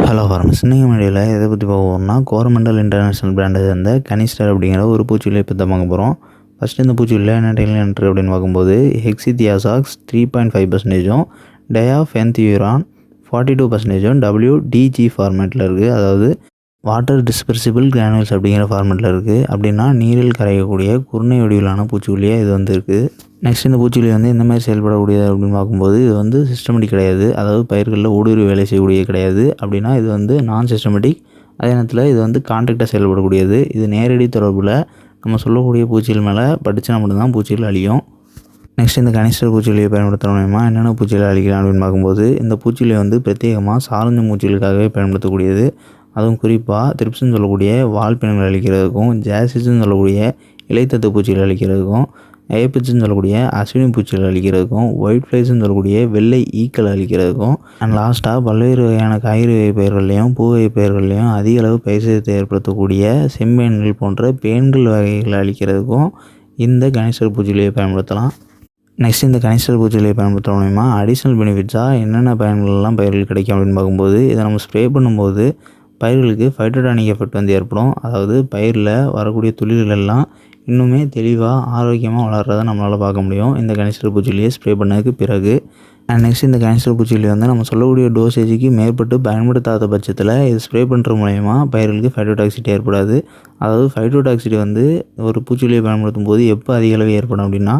Hello farmers, இன்னைக்கு வீடியோவில் எதை பற்றி பார்க்க போகிறோம்னா கோரமண்டல் இன்டர்நேஷனல் பிராண்டை சேர்ந்த கனிஸ்டர் அப்படிங்கிற ஒரு பூச்சிகளை பற்றி தான் பார்க்க போகிறோம். ஃபஸ்ட்டு இந்த பூச்சியில் என்ன டைலில் என்ட்ரு அப்படின்னு பார்க்கும்போது ஹெக்ஸிதியாசாக்ஸ் 3.5%, டயாஃபென்தியூரான் 42%, WDG ஃபார்மேட்டில் இருக்குது. அதாவது வாட்டர் டிஸ்பர்சிபிள் கிரானுவல்ஸ் அப்படிங்கிற ஃபார்மேட்டில் இருக்குது. அப்படின்னா நீரில் கரையக்கூடிய குருணை வடிவிலான பூச்சிக்கொல்லியாக இது இருக்குது. நெக்ஸ்ட் இந்த பூச்சிக்கொல்லி எந்த மாதிரி செயல்படக்கூடியது அப்படின்னு பார்க்கும்போது இது சிஸ்டமேட்டிக் கிடையாது. அதாவது பயிர்களில் ஊடுருவி வேலை செய்யக்கூடியது கிடையாது. அப்படின்னா இது நான் சிஸ்டமேட்டிக். அதே நேரத்தில் இது கான்ட்ராக்டாக செயல்படக்கூடியது. இது நேரடி தொடர்பில் நம்ம சொல்லக்கூடிய பூச்சிகள் மேலே படித்தா மட்டும்தான் பூச்சிகள் அழியும். நெக்ஸ்ட் இந்த கனிஸ்டர் பூச்சிக்கொல்லியை பயன்படுத்துகிற மூலமா என்னென்ன பூச்சிகளை அழிக்கலாம் அப்படின்னு பார்க்கும்போது இந்த பூச்சிக்கொல்லி பிரத்யேகமாக சார்ந்த பூச்சிகளுக்காகவே பயன்படுத்தக்கூடியது. அதுவும் குறிப்பாக த்ரிப்ஸ்ன்னு சொல்லக்கூடிய வால்பினங்கள் அழிக்கிறதுக்கும், ஜாசிஸ்ன்னு சொல்லக்கூடிய இலைத்தத்து பூச்சிகள் அழிக்கிறதுக்கும், ஏபிட்ஸ்ன்னு சொல்லக்கூடிய அஸ்வினி பூச்சிகள் அழிக்கிறதுக்கும், ஒயிட் ஃப்ளைஸ்ன்னு சொல்லக்கூடிய வெள்ளை ஈக்கள் அழிக்கிறதுக்கும், அண்ட் லாஸ்ட்டாக பல்வேறு வகையான காய்கறி வகை பயிர்கள்லையும் பூ வகை பயிர்கள்லையும் அதிக அளவு பயிர் சேதத்தை ஏற்படுத்தக்கூடிய செம்பேன்கள் போன்ற பேன்கள் வகைகளை அழிக்கிறதுக்கும் இந்த கனிஸ்டர் பூச்சிக்கொல்லியை பயன்படுத்தலாம். நெக்ஸ்ட் இந்த கனிஸ்டர் பூச்சிக்கொல்லியை பயன்படுத்துகிற மூலமா அடிஷ்னல் பெனிஃபிட்ஸாக என்னென்ன பயன்கள்லாம் பயிர்கள் கிடைக்கும் அப்படின்னு பார்க்கும்போது இதை நம்ம ஸ்ப்ரே பண்ணும்போது பயிர்களுக்கு ஃபைட்டோடானிக் எஃபெக்ட் ஏற்படும். அதாவது பயிரில் வரக்கூடிய துளிர்கள் எல்லாம் இன்னுமே தெளிவாக ஆரோக்கியமாக வளர்கிறத நம்மளால் பார்க்க முடியும் இந்த கனிஸ்டர் பூச்சிக்கொல்லியை ஸ்ப்ரே பண்ணதுக்கு பிறகு. அண்ட் நெக்ஸ்ட் இந்த கனிஸ்டர் பூச்சிக்கொல்லி நம்ம சொல்லக்கூடிய டோசேஜுக்கு மேற்பட்டு பயன்படுத்தாத பட்சத்தில் இது ஸ்ப்ரே பண்ணுற மூலயமா பயிர்களுக்கு ஃபைட்டோடாக்சிட்டி ஏற்படாது. அதாவது ஃபைட்டோடாக்சிட்டி ஒரு பூச்சிக்கொல்லியை பயன்படுத்தும் போது எப்போ அதிக அளவு ஏற்படும் அப்படின்னா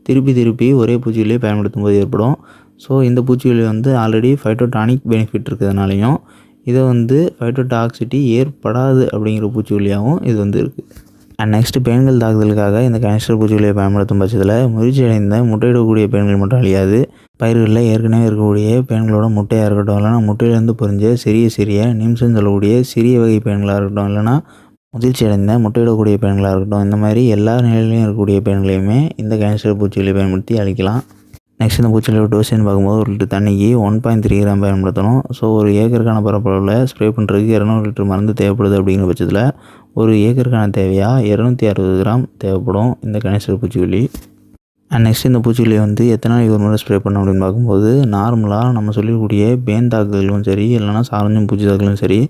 திருப்பி ஒரே பூச்சிக்கொல்லியை பயன்படுத்தும் போது ஏற்படும். ஸோ இந்த பூச்சிக்கொல்லி ஆல்ரெடி ஃபைட்டோடானிக் பெனிஃபிட் இருக்கிறதுனாலையும் இதை ஃபைட்டோடாக்சிட்டி ஏற்படாது அப்படிங்கிற பூச்சிக்கொல்லியாகவும் இது இருக்குது. அண்ட் நெக்ஸ்ட்டு பேன்கள் தாக்குதலுக்காக இந்த கனிஸ்டர் பூச்சிக்கொல்லியை பயன்படுத்தும் பட்சத்தில் முயற்சி அடைந்த முட்டையிடக்கூடிய பேன்கள் மட்டும் அழியாது. பயிர்களில் ஏற்கனவே இருக்கக்கூடிய பேன்களோட முட்டையாக இருக்கட்டும், இல்லைனா முட்டையிலேருந்து பொரிஞ்ச சிறிய நிம்ஸ்ன்னு சொல்லக்கூடிய சிறிய வகை பேன்களாக இருக்கட்டும், இல்லைனா முதிர்ச்சி அடைந்த முட்டையிடக்கூடிய பேன்களாக இருக்கட்டும், இந்த மாதிரி எல்லா நிலையிலையும் இருக்கக்கூடிய பேன்களையுமே இந்த கனிஸ்டர் பூச்சிக்கொல்லியை பயன்படுத்தி அழிக்கலாம். நெக்ஸ்ட் இந்த பூச்சிக்கொல்லியோட டோஸ்ன்னு பார்க்கும்போது 1 லிட்டர் தண்ணிக்கு 1.3 கிராம் பயன்படுத்தணும். ஸோ ஒரு ஏக்கருக்கான பரப்பளவில் ஸ்ப்ரே பண்ணுறதுக்கு 200 லிட்டர் மருந்து தேவைப்படுது அப்படிங்கிற பட்சத்தில் ஒரு ஏக்கருக்கான தேவையாக 260 கிராம் தேவைப்படும் இந்த கனிஸ்டர் பூச்சிக்கொல்லி. அண்ட் நெக்ஸ்ட் இந்த பூச்சிக்கொல்லி எத்தனை நாளைக்கு ஒரு முறை ஸ்ப்ரே பண்ணணும் அப்படின்னு பார்க்கும்போது நார்மலாக நம்ம சொல்லக்கூடிய பேன் தாக்குதலும் சரி, இல்லைனா சாரஞ்சும் பூச்சி தாக்குதலும் சரி,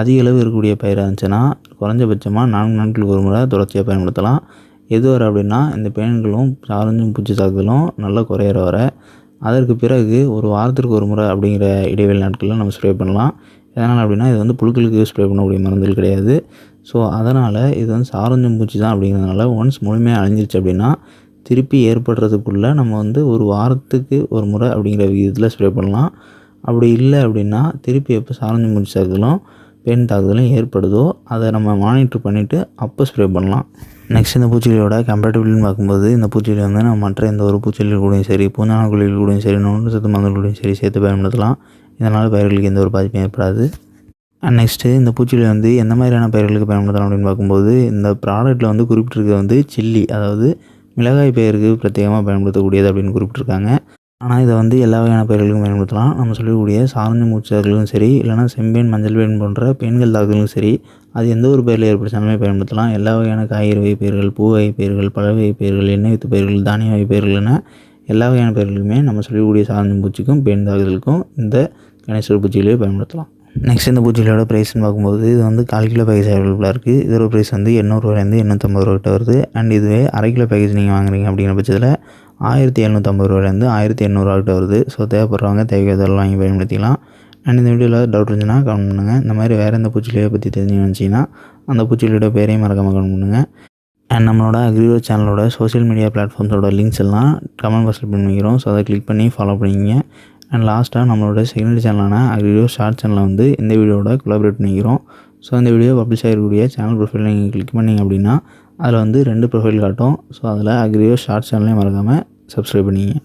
அதிக அளவு இருக்கக்கூடிய பயிராக இருந்துச்சுன்னா குறைஞ்சபட்சமாக 4 நாட்களுக்கு ஒரு முறை தொடர்ச்சியாக பயன்படுத்தலாம். எது வர அப்படின்னா இந்த பேன்களும் சாரஞ்சும் பூச்சி தாக்குதலும் நல்லா குறையிற வர, அதற்கு பிறகு ஒரு வாரத்திற்கு ஒரு முறை அப்படிங்கிற இடைவெளி நாட்களில் நம்ம ஸ்ப்ரே பண்ணலாம். எதனால் அப்படின்னா இது புழுக்களுக்கு ஸ்ப்ரே பண்ணக்கூடிய மருந்துகள் கிடையாது. ஸோ அதனால் இது சாரஞ்சும் பூச்சி தான் அப்படிங்கிறதுனால ஒன்ஸ் முழுமையாக அழிஞ்சிருச்சு அப்படின்னா திருப்பி ஏற்படுறதுக்குள்ளே நம்ம ஒரு வாரத்துக்கு ஒரு முறை அப்படிங்கிற விதத்தில் ஸ்ப்ரே பண்ணலாம். அப்படி இல்லை அப்படின்னா திருப்பி எப்போ சாரஞ்சும் பூச்சி தாக்குதலும் பேன் தாக்குதலும் ஏற்படுதோ அதை நம்ம மானிட்டர் பண்ணிவிட்டு அப்போ ஸ்ப்ரே பண்ணலாம். நெக்ஸ்ட் இந்த பூச்சிகளோட கம்பேரிட்டிவ்னு பார்க்கும்போது இந்த பூச்சிகளை நம்ம மற்ற எந்த ஒரு பூச்சிகள் கூடயும் சரி, பூஞ்சான குழிகள் கூடயும் சரி, நோண்டு சத்து மருந்துகளையும் சரி சேர்த்து பயன்படுத்தலாம். இதனால் பயிர்களுக்கு எந்த ஒரு பாதிப்பும் ஏற்படாது. அண்ட் நெக்ஸ்ட்டு இந்த பூச்சிகளை எந்த மாதிரியான பயிர்களுக்கு பயன்படுத்தலாம் அப்படின்னு பார்க்கும்போது இந்த ப்ராடக்ட்டில் குறிப்பிட்டிருக்கிறது சில்லி, அதாவது மிளகாய் பயிருக்கு பிரத்யேகமாக பயன்படுத்தக்கூடியது அப்படின்னு குறிப்பிட்டிருக்காங்க. ஆனால் இதை எல்லா வகையான பயிர்களுக்கும் பயன்படுத்தலாம். நம்ம சொல்லக்கூடிய சாரஞ்சு மூச்சு தாக்குதலும் சரி, இல்லைனா செம்பேன், மஞ்சள் பேன் போன்ற பேன்கள் தாக்குதலும் சரி, அது எந்த ஒரு பயிரில் ஏற்படுத்தாலுமே பயன்படுத்தலாம். எல்லா வகையான காய்கறி வகை பயிர்கள், பூ வகை பயிர்கள், பழ வகை பயிர்கள், எண்ணெய் வித்து பயிர்கள், தானிய வகை பயிர்கள் என எல்லா வகையான பயிர்களுக்குமே நம்ம சொல்லக்கூடிய சாரஞ்சு பூச்சிக்கும் பேன் தாக்குதலுக்கும் இந்த கனிஸ்டர் பூச்சிகளையே பயன்படுத்தலாம். நெக்ஸ்ட் இந்த பூச்சிகளோட ப்ரைஸ்ன்னு பார்க்கும்போது இது 1/4 கிலோ பேக்கேஜ் அவைலபிளாக இருக்குது. இதோட ப்ரைஸ் 800 ரூபாயிலேருந்து 850 ரூபா கிட்ட வருது. அண்ட் இதுவே அரை கிலோ பேக்கேஜ் நீங்கள் வாங்குறீங்க அப்படிங்கிற பட்சத்தில் 1750 ரூபாயிலேருந்து 1800 ரூபா கிட்ட வருது. ஸோ தேவைப்படுறவங்க தேவையாதெல்லாம் வாங்கி பயன்படுத்திக்கலாம். அண்ட் இந்த வீடியோவில் டவுட் இருந்துச்சுன்னா கமெண்ட் பண்ணுங்கள். இந்த மாதிரி வேறு எந்த பூச்சிலையை பற்றி தெரிஞ்சுன்னு நினச்சிங்கன்னா அந்த பூச்சிகளோட பேரையும் மறக்காமல் கமெண்ட் பண்ணுங்கள். அண்ட் நம்மளோட அக்ரிரோ சேனலோட சோஷியல் மீடியா பிளாட்ஃபார்ம்ஸோட லிங்க்ஸ் எல்லாம் கமெண்ட் பாக்ஸில் பண்ணிக்கிறோம். ஸோ அதை கிளிக் பண்ணி ஃபாலோ பண்ணிக்கிங்க. அண்ட் லாஸ்ட்டாக நம்மளோட செகண்டரி சேனலான அக்ரிரோ ஷார்ட் சேனலில் இந்த வீடியோட கொலாபரேட் பண்ணிக்கிறோம். ஸோ இந்த வீடியோ பப்ளிஷ் ஆகிருக்கக்கூடிய சேனல் ப்ரொஃபைல் நீங்கள் கிளிக் பண்ணிங்க அப்படின்னா அதில் 2 ப்ரொஃபைல் காட்டும். ஸோ அதில் அக்ரிரோ ஷார்ட் சேனலையும் மறக்காமல் சப்ஸ்கிரைப் பண்ணிங்க.